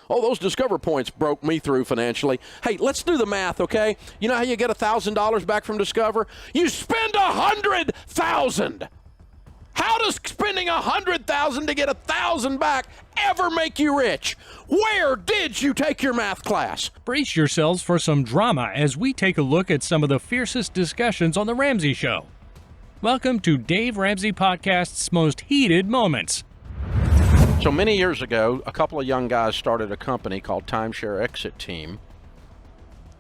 Oh, those Discover points broke me through financially. Hey, let's do the math, okay? You know how you get $1,000 back from Discover? You spend $100,000. How does spending $100,000 to get $1,000 back ever make you rich? Where did you take your math class? Brace yourselves for some drama as we take a look at some of the fiercest discussions on The Ramsey Show. Welcome to Dave Ramsey Podcast's most heated moments. So many years ago, a couple of young guys started a company called Timeshare Exit Team,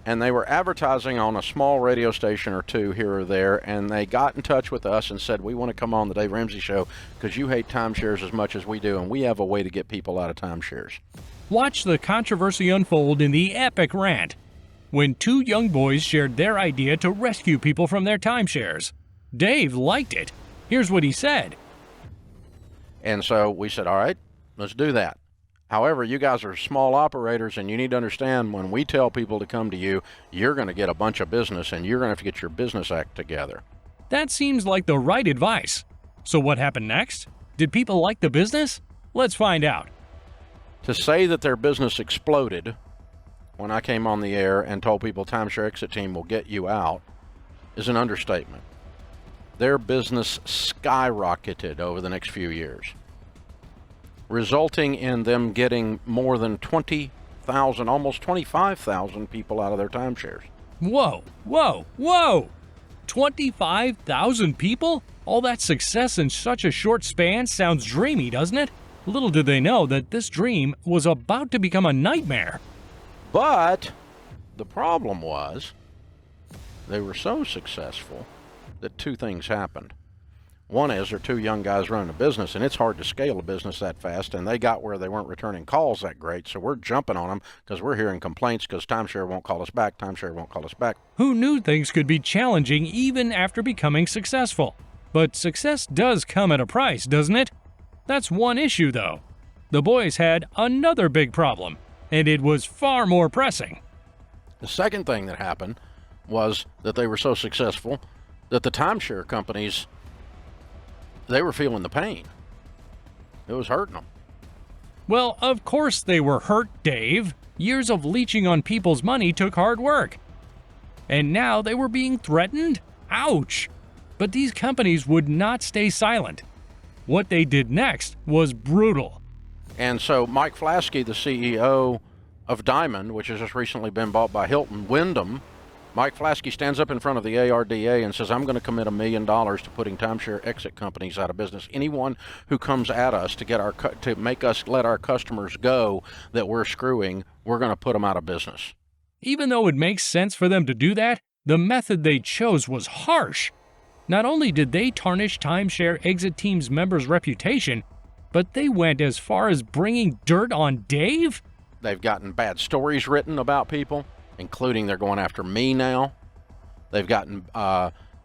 and they were advertising on a small radio station or two here or there, and they got in touch with us and said, we want to come on the Dave Ramsey Show because you hate timeshares as much as we do, and we have a way to get people out of timeshares. Watch the controversy unfold in the epic rant when two young boys shared their idea to rescue people from their timeshares. Dave liked it. Here's what he said. And so we said, all right, let's do that. However, you guys are small operators, and you need to understand when we tell people to come to you, you're going to get a bunch of business, and you're going to have to get your business act together. That seems like the right advice. So what happened next? Did people like the business? Let's find out. To say that their business exploded when I came on the air and told people Timeshare Exit Team will get you out is an understatement. Their business skyrocketed over the next few years, resulting in them getting more than 20,000, almost 25,000 people out of their timeshares. Whoa, whoa, whoa! 25,000 people? All that success in such a short span sounds dreamy, doesn't it? Little did they know that this dream was about to become a nightmare. But the problem was they were so successful that two things happened. One is they're two young guys running a business, and it's hard to scale a business that fast, and they got where they weren't returning calls that great, so we're jumping on them because we're hearing complaints because timeshare won't call us back, timeshare won't call us back. Who knew things could be challenging even after becoming successful? But success does come at a price, doesn't it? That's one issue, though. The boys had another big problem, and it was far more pressing. The second thing that happened was that they were so successful that the timeshare companies, they were feeling the pain. It was hurting them. Well, of course they were hurt, Dave. Years of leeching on people's money took hard work. And now they were being threatened? Ouch! But these companies would not stay silent. What they did next was brutal. And so Mike Flasky, the CEO of Diamond, which has just recently been bought by Hilton Wyndham, Mike Flasky stands up in front of the ARDA and says, I'm going to commit $1 million to putting timeshare exit companies out of business. Anyone who comes at us to make us let our customers go that we're screwing, we're going to put them out of business. Even though it makes sense for them to do that, the method they chose was harsh. Not only did they tarnish Timeshare Exit Team's members' reputation, but they went as far as bringing dirt on Dave? They've gotten bad stories written about people, including they're going after me now. They've gotten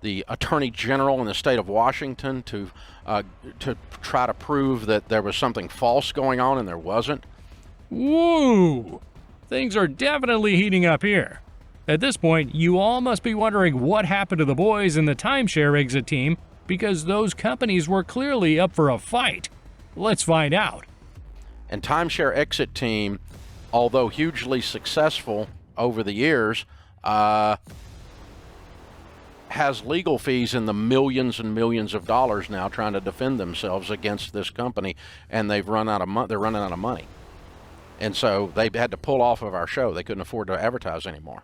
the Attorney General in the state of Washington to try to prove that there was something false going on, and there wasn't. Woo! Things are definitely heating up here. At this point, you all must be wondering what happened to the boys in the Timeshare Exit Team, because those companies were clearly up for a fight. Let's find out. And Timeshare Exit Team, although hugely successful over the years, has legal fees in the millions and millions of dollars now trying to defend themselves against this company, and they've run out of they're running out of money. And so they had to pull off of our show. They couldn't afford to advertise anymore.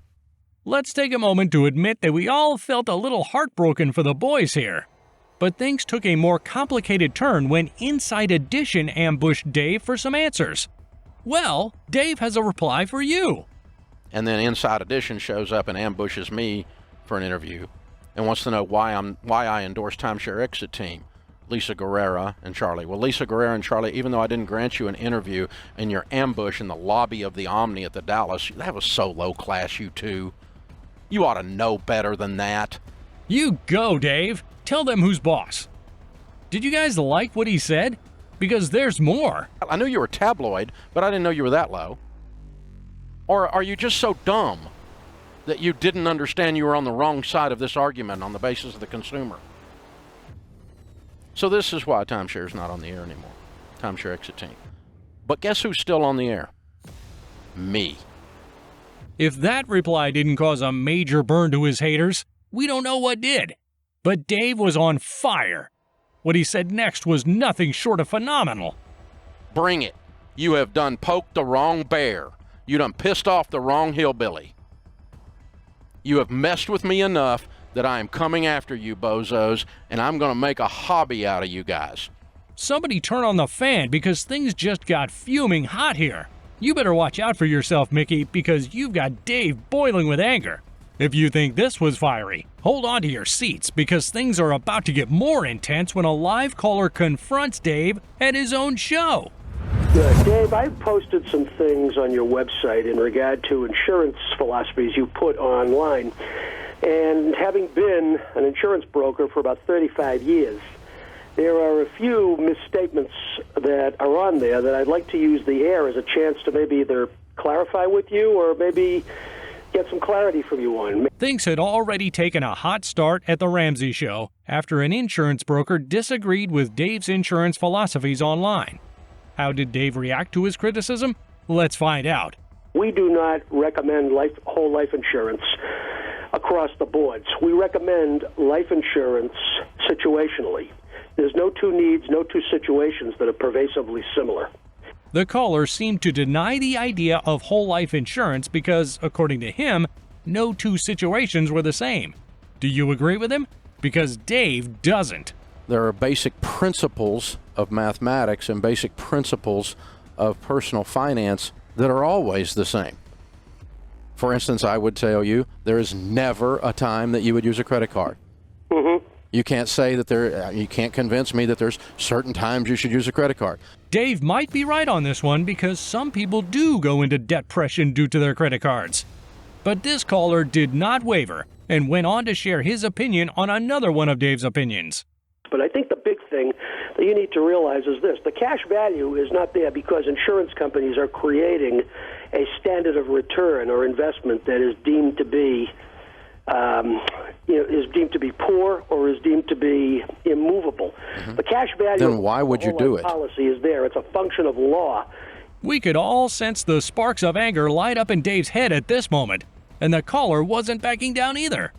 Let's take a moment to admit that we all felt a little heartbroken for the boys here. But things took a more complicated turn when Inside Edition ambushed Dave for some answers. Well, Dave has a reply for you. And then Inside Edition shows up and ambushes me for an interview and wants to know why I endorse Timeshare Exit Team, Lisa Guerrera and Charlie. Well, Lisa Guerrera and Charlie, even though I didn't grant you an interview in your ambush in the lobby of the Omni at the Dallas, that was so low class, you two. You ought to know better than that. You go, Dave. Tell them who's boss. Did you guys like what he said? Because there's more. I knew you were tabloid, but I didn't know you were that low. Or are you just so dumb that you didn't understand you were on the wrong side of this argument on the basis of the consumer? So this is why Timeshare is not on the air anymore. Timeshare Exit Team. But guess who's still on the air? me. If that reply didn't cause a major burn to his haters, we don't know what did. But Dave was on fire. What he said next was nothing short of phenomenal. Bring it. You have done poked the wrong bear. You done pissed off the wrong hillbilly. You have messed with me enough that I am coming after you, bozos, and I'm going to make a hobby out of you guys. Somebody turn on the fan because things just got fuming hot here. You better watch out for yourself, Mickey, because you've got Dave boiling with anger. If you think this was fiery, hold on to your seats because things are about to get more intense when a live caller confronts Dave at his own show. Dave, I posted some things on your website in regard to insurance philosophies you put online. And having been an insurance broker for about 35 years, there are a few misstatements that are on there that I'd like to use the air as a chance to maybe either clarify with you or maybe get some clarity from you on. Things had already taken a hot start at the Ramsey Show after an insurance broker disagreed with Dave's insurance philosophies online. How did Dave react to his criticism? Let's find out. We do not recommend whole life insurance across the boards. We recommend life insurance situationally. There's no two needs, no two situations that are pervasively similar. The caller seemed to deny the idea of whole life insurance because, according to him, no two situations were the same. Do you agree with him? Because Dave doesn't. There are basic principles of mathematics and basic principles of personal finance that are always the same. For instance, I would tell you there is never a time that you would use a credit card. You can't say that you can't convince me that there's certain times you should use a credit card. Dave might be right on this one because some people do go into depression due to their credit cards. But this caller did not waver and went on to share his opinion on another one of Dave's opinions. But I think the big thing that you need to realize is this. The cash value is not there because insurance companies are creating a standard of return or investment that is deemed to be poor or is deemed to be immovable. The cash value Then why would you do it? Policy is there. It's a function of law. We could all sense the sparks of anger light up in Dave's head at this moment, and the caller wasn't backing down either.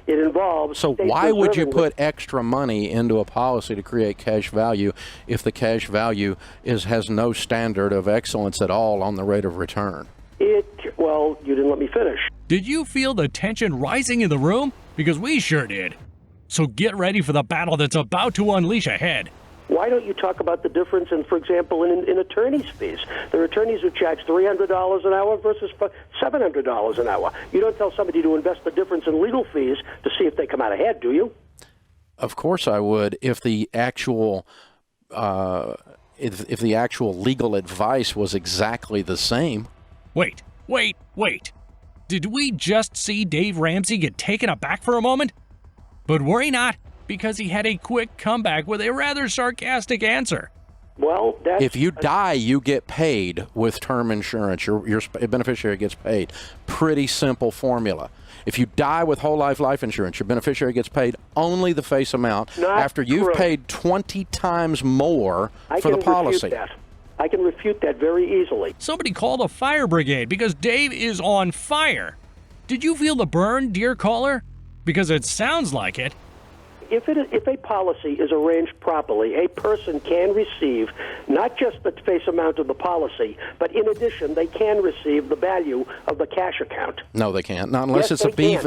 It involves... So why would you put extra money into a policy to create cash value if the cash value has no standard of excellence at all on the rate of return? Well, you didn't let me finish. Did you feel the tension rising in the room? Because we sure did. So get ready for the battle that's about to unleash ahead. Why don't you talk about the difference in, for example, in attorney's fees? There are attorneys who charge $300 an hour versus $700 an hour. You don't tell somebody to invest the difference in legal fees to see if they come out ahead, do you? Of course I would, if the actual if the actual legal advice was exactly the same. Wait. Did we just see Dave Ramsey get taken aback for a moment? But worry not, because he had a quick comeback with a rather sarcastic answer. Well, if you die, you get paid with term insurance. Your beneficiary gets paid. Pretty simple formula. If you die with whole life insurance, your beneficiary gets paid only the face amount after you've paid 20 times more for the policy. I can refute that very easily. Somebody call the fire brigade because Dave is on fire. Did you feel the burn, dear caller? Because it sounds like it. If a policy is arranged properly, a person can receive not just the face amount of the policy, but in addition, they can receive the value of the cash account. No, they can't. Not unless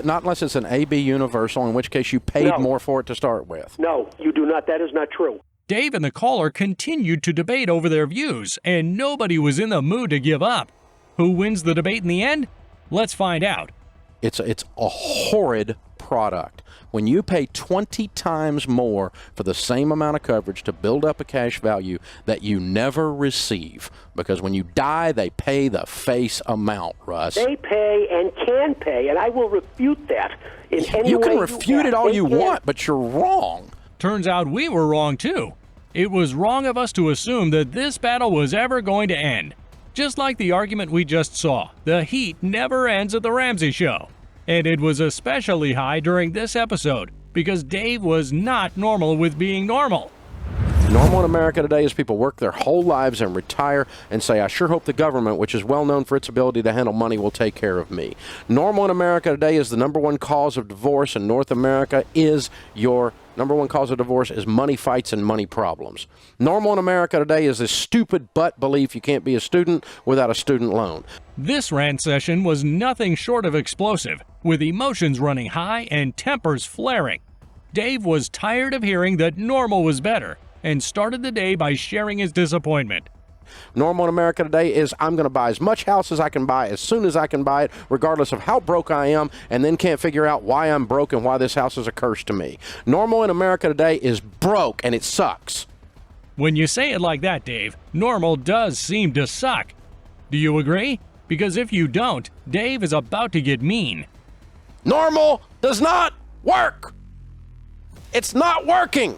not unless it's an AB universal, in which case you paid more for it to start with. No, you do not. That is not true. Dave and the caller continued to debate over their views, and nobody was in the mood to give up. Who wins the debate in the end? Let's find out. It's a horrid product. When you pay 20 times more for the same amount of coverage to build up a cash value that you never receive, because when you die, they pay the face amount, Russ. They pay and can pay, and I will refute that in any way. You can refute it all you want, but you're wrong. Turns out we were wrong, too. It was wrong of us to assume that this battle was ever going to end. Just like the argument we just saw, the heat never ends at the Ramsey Show. And it was especially high during this episode because Dave was not normal with being normal. Normal in America today is people work their whole lives and retire and say, I sure hope the government, which is well known for its ability to handle money, will take care of me. Normal in America today is the number one cause of divorce in North America is number one cause of divorce is money fights and money problems. Normal in America today is this stupid butt belief you can't be a student without a student loan. This rant session was nothing short of explosive, with emotions running high and tempers flaring. Dave was tired of hearing that normal was better and started the day by sharing his disappointment. Normal in America today is I'm going to buy as much house as I can buy as soon as I can buy it, regardless of how broke I am, and then can't figure out why I'm broke and why this house is a curse to me. Normal in America today is broke, and it sucks. When you say it like that, Dave, normal does seem to suck. Do you agree? Because if you don't, Dave is about to get mean. Normal does not work. It's not working.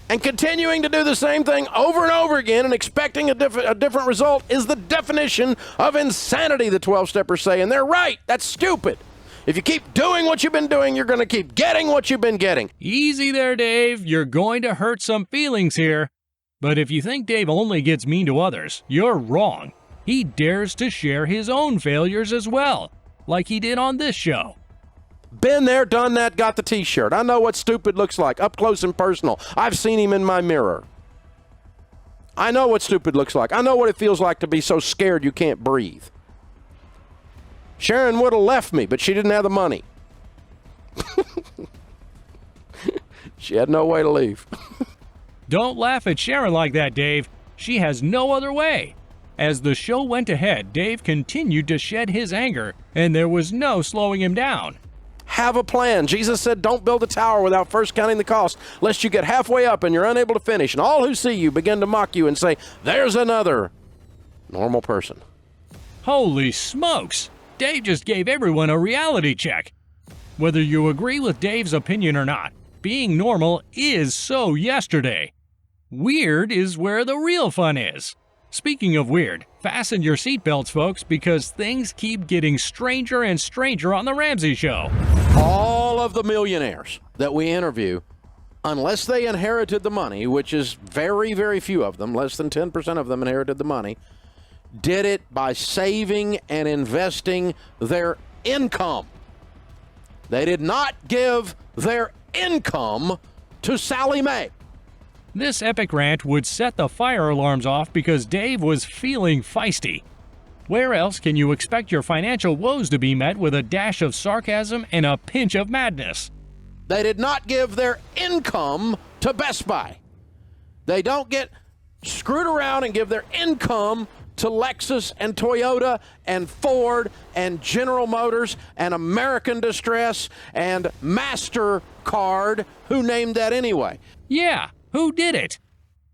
And continuing to do the same thing over and over again and expecting a different result is the definition of insanity, the 12-steppers say. And they're right. That's stupid. If you keep doing what you've been doing, you're going to keep getting what you've been getting. Easy there, Dave. You're going to hurt some feelings here. But if you think Dave only gets mean to others, you're wrong. He dares to share his own failures as well, like he did on this show. Been there, done that, got the t-shirt. I know what stupid looks like, up close and personal. I've seen him in my mirror. I know what stupid looks like. I know what it feels like to be so scared you can't breathe. Sharon would have left me, but she didn't have the money. She had no way to leave. Don't laugh at Sharon like that, Dave. She has no other way. As the show went ahead, Dave continued to shed his anger, and there was no slowing him down. Have a plan. Jesus said, don't build a tower without first counting the cost, lest you get halfway up and you're unable to finish, and all who see you begin to mock you and say, there's another normal person. Holy smokes! Dave just gave everyone a reality check. Whether you agree with Dave's opinion or not, being normal is so yesterday. Weird is where the real fun is. Speaking of weird, fasten your seatbelts, folks, because things keep getting stranger and stranger on The Ramsey Show. All of the millionaires that we interview, unless they inherited the money, which is very, very few of them, less than 10% of them inherited the money, did it by saving and investing their income. They did not give their income to Sally Mae. This epic rant would set the fire alarms off because Dave was feeling feisty. Where else can you expect your financial woes to be met with a dash of sarcasm and a pinch of madness? They did not give their income to Best Buy. They don't get screwed around and give their income to Lexus and Toyota and Ford and General Motors and American Distress and MasterCard. Who named that anyway? Yeah. Who did it?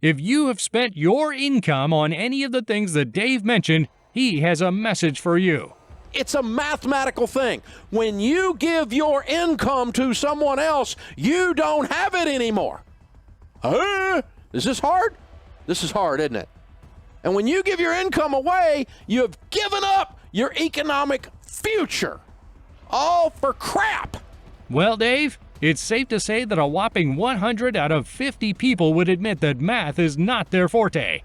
If you have spent your income on any of the things that Dave mentioned, he has a message for you. It's a mathematical thing. When you give your income to someone else, you don't have it anymore. Is this hard? This is hard, isn't it? And when you give your income away, you have given up your economic future. All for crap. Well, Dave, it's safe to say that a whopping 100 out of 50 people would admit that math is not their forte.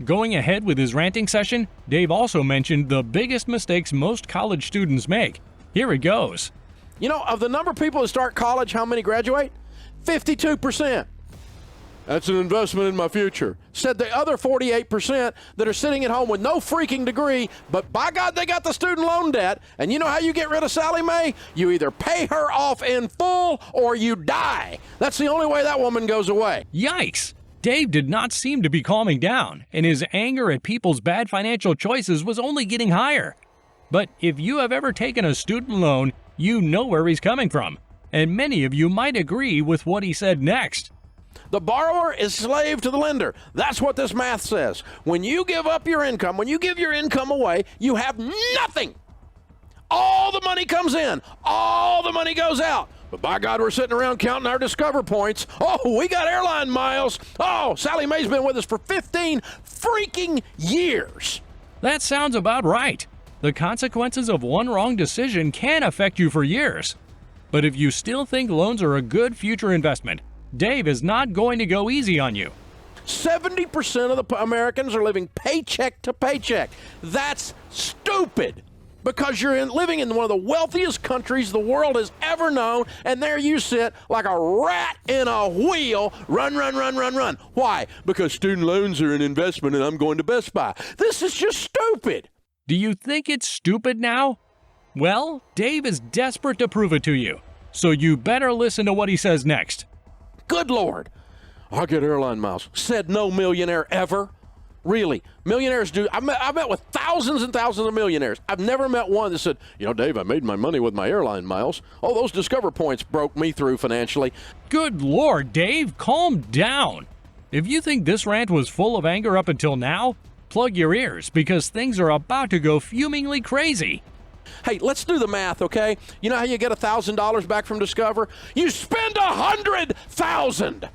Going ahead with his ranting session, Dave also mentioned the biggest mistakes most college students make. Here it goes. You know, of the number of people that start college, how many graduate? 52%. That's an investment in my future. Said the other 48% that are sitting at home with no freaking degree, but by God, they got the student loan debt. And you know how you get rid of Sally Mae? You either pay her off in full or you die. That's the only way that woman goes away. Yikes! Dave did not seem to be calming down, and his anger at people's bad financial choices was only getting higher. But if you have ever taken a student loan, you know where he's coming from, and many of you might agree with what he said next. The borrower is slave to the lender. That's what this math says. When you give up your income, when you give your income away, you have nothing. All the money comes in. All the money goes out. But by God, we're sitting around counting our Discover points. Oh, we got airline miles. Oh, Sally Mae's been with us for 15 freaking years. That sounds about right. The consequences of one wrong decision can affect you for years. But if you still think loans are a good future investment, Dave is not going to go easy on you. 70% of the Americans are living paycheck to paycheck. That's stupid, because you're living in one of the wealthiest countries the world has ever known, and there you sit like a rat in a wheel, run. Why? Because student loans are an investment and I'm going to Best Buy. This is just stupid. Do you think it's stupid now? Well, Dave is desperate to prove it to you, so you better listen to what he says next. Good Lord. I'll get airline miles. Said no millionaire ever. Really, millionaires do. I've met with thousands and thousands of millionaires. I've never met one that said, Dave, I made my money with my airline miles. Oh, those Discover points broke me through financially. Good Lord, Dave, calm down. If you think this rant was full of anger up until now, plug your ears, because things are about to go fumingly crazy. Hey, let's do the math, okay? You know how you get $1,000 back from Discover? You spend $100,000.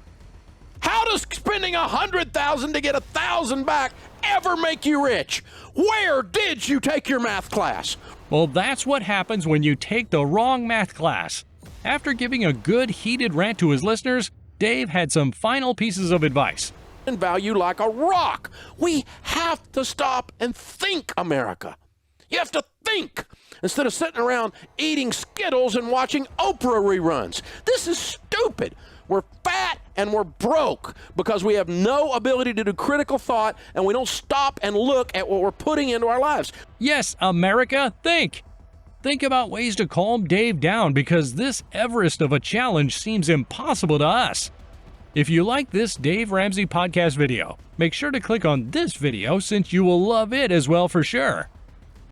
How does spending $100,000 to get $1,000 back ever make you rich? Where did you take your math class? Well, that's what happens when you take the wrong math class. After giving a good heated rant to his listeners, Dave had some final pieces of advice. And value like a rock. We have to stop and think, America. You have to think instead of sitting around eating Skittles and watching Oprah reruns. This is stupid. We're fat and we're broke because we have no ability to do critical thought, and we don't stop and look at what we're putting into our lives. Yes, America, think. Think about ways to calm Dave down, because this Everest of a challenge seems impossible to us. If you like this Dave Ramsey podcast video, make sure to click on this video, since you will love it as well for sure.